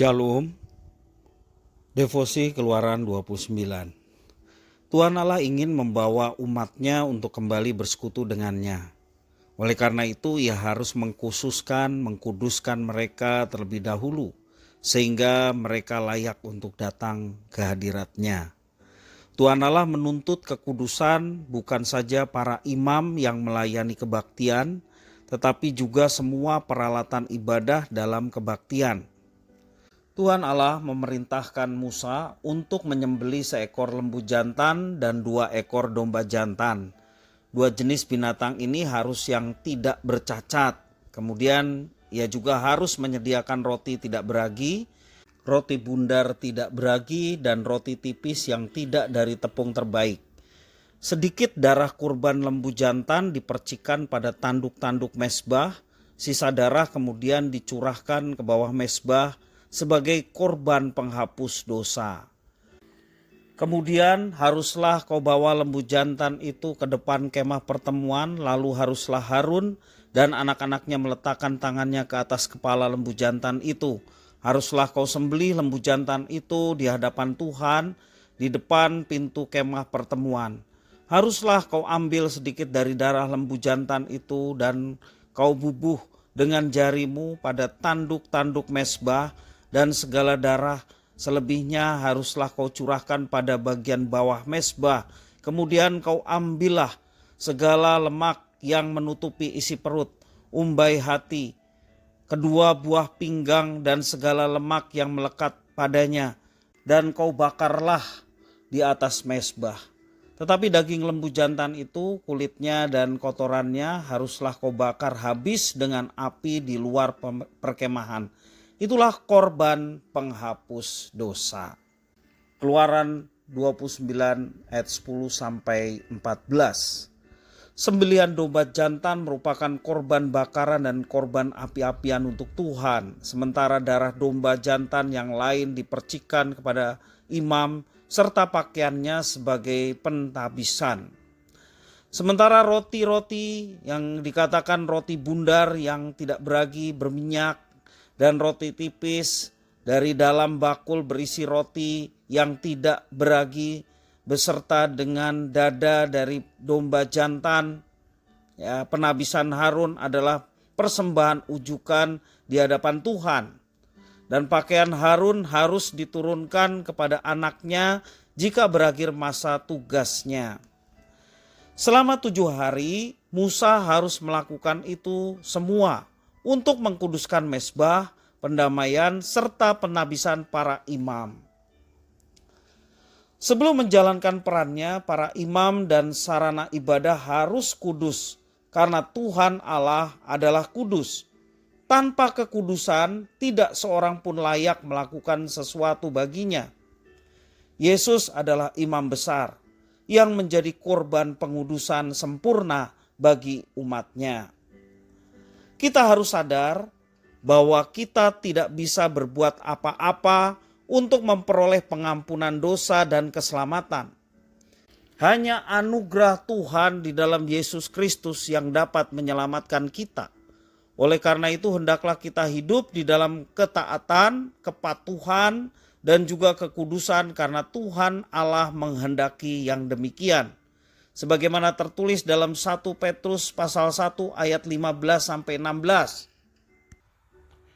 Shalom, Devosi Keluaran 29. Tuhan Allah ingin membawa umatnya untuk kembali bersekutu dengannya. Oleh karena itu ia harus mengkuduskan mereka terlebih dahulu, sehingga mereka layak untuk datang ke hadirat-Nya. Tuhan Allah menuntut kekudusan bukan saja para imam yang melayani kebaktian, tetapi juga semua peralatan ibadah dalam kebaktian. Tuhan Allah memerintahkan Musa untuk menyembelih seekor lembu jantan dan 2 ekor domba jantan. 2 jenis binatang ini harus yang tidak bercacat. Kemudian ia juga harus menyediakan roti tidak beragi, roti bundar tidak beragi, dan roti tipis yang tidak dari tepung terbaik. Sedikit darah kurban lembu jantan dipercikan pada tanduk-tanduk mezbah, sisa darah kemudian dicurahkan ke bawah mezbah sebagai korban penghapus dosa. Kemudian haruslah kau bawa lembu jantan itu ke depan kemah pertemuan, lalu haruslah Harun dan anak-anaknya meletakkan tangannya ke atas kepala lembu jantan itu. Haruslah kau sembelih lembu jantan itu di hadapan Tuhan di depan pintu kemah pertemuan. Haruslah kau ambil sedikit dari darah lembu jantan itu dan kau bubuh dengan jarimu pada tanduk-tanduk mezbah, dan segala darah selebihnya haruslah kau curahkan pada bagian bawah mezbah. Kemudian kau ambillah segala lemak yang menutupi isi perut, umbai hati, kedua buah pinggang dan segala lemak yang melekat padanya, dan kau bakarlah di atas mezbah. Tetapi daging lembu jantan itu, kulitnya dan kotorannya haruslah kau bakar habis dengan api di luar perkemahan. Itulah korban penghapus dosa. Keluaran 29 ayat 10 sampai 14. Sembelihan domba jantan merupakan korban bakaran dan korban api-apian untuk Tuhan. Sementara darah domba jantan yang lain dipercikan kepada imam serta pakaiannya sebagai pentabisan. Sementara roti-roti yang dikatakan roti bundar yang tidak beragi berminyak, dan roti tipis dari dalam bakul berisi roti yang tidak beragi beserta dengan dada dari domba jantan. Ya, penabisan Harun adalah persembahan ujukan di hadapan Tuhan. Dan pakaian Harun harus diturunkan kepada anaknya jika berakhir masa tugasnya. Selama 7 hari Musa harus melakukan itu semua untuk mengkuduskan mezbah, pendamaian, serta penabisan para imam. Sebelum menjalankan perannya, para imam dan sarana ibadah harus kudus, karena Tuhan Allah adalah kudus. Tanpa kekudusan, tidak seorang pun layak melakukan sesuatu baginya. Yesus adalah imam besar yang menjadi korban pengudusan sempurna bagi umatnya. Kita harus sadar bahwa kita tidak bisa berbuat apa-apa untuk memperoleh pengampunan dosa dan keselamatan. Hanya anugerah Tuhan di dalam Yesus Kristus yang dapat menyelamatkan kita. Oleh karena itu hendaklah kita hidup di dalam ketaatan, kepatuhan, dan juga kekudusan karena Tuhan Allah menghendaki yang demikian. Sebagaimana tertulis dalam 1 Petrus pasal 1 ayat 15 sampai 16.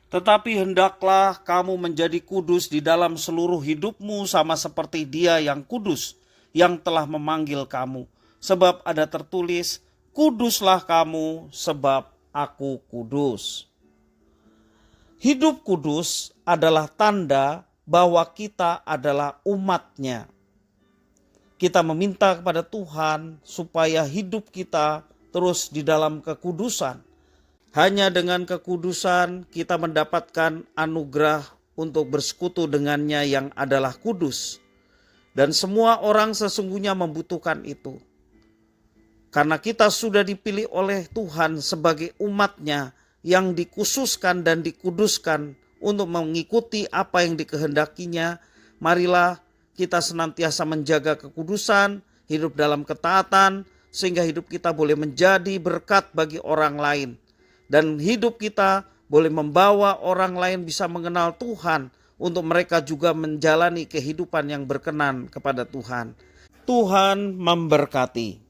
Tetapi hendaklah kamu menjadi kudus di dalam seluruh hidupmu sama seperti Dia yang kudus yang telah memanggil kamu. Sebab ada tertulis, kuduslah kamu sebab aku kudus. Hidup kudus adalah tanda bahwa kita adalah umat-Nya. Kita meminta kepada Tuhan supaya hidup kita terus di dalam kekudusan. Hanya dengan kekudusan kita mendapatkan anugerah untuk bersekutu dengannya yang adalah kudus. Dan semua orang sesungguhnya membutuhkan itu. Karena kita sudah dipilih oleh Tuhan sebagai umat-Nya yang dikhususkan dan dikuduskan untuk mengikuti apa yang dikehendakinya, marilah kita senantiasa menjaga kekudusan, hidup dalam ketaatan, sehingga hidup kita boleh menjadi berkat bagi orang lain. Dan hidup kita boleh membawa orang lain bisa mengenal Tuhan untuk mereka juga menjalani kehidupan yang berkenan kepada Tuhan. Tuhan memberkati.